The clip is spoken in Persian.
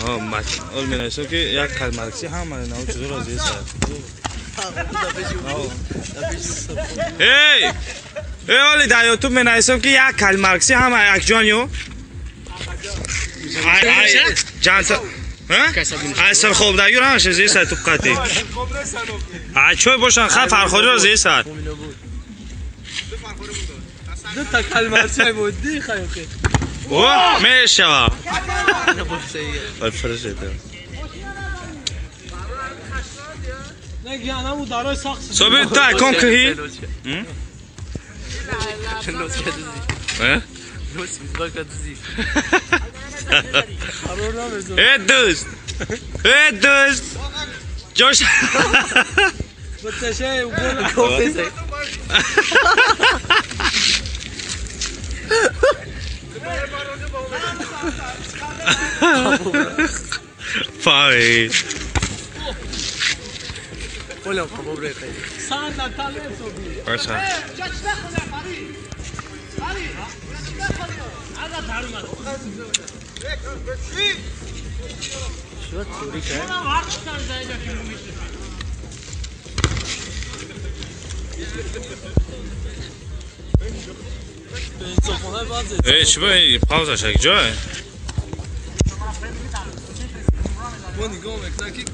هو مات اول من ایسا که یک کلمرکسی هم نو چطور از ایسا ای اولی در یوتیوب من ایسا که یک کلمرکسی هم یک جانیو جانتا ایسا خوب دیگر همش از ایسا تو قطعی چوی باشن خواهد فرخوری را از ایسا دو تا کلمرسی بود دی خیلی خیلی اوه میشه فرشه تو نگی آنمو دارای ساخت صبح تو اکن که هی ای دوست جوش بتشه و گل فای ولا خبر ريقي ساعه تالتو برشا شو توريك ای چی باید پاوزش یک جای One go, like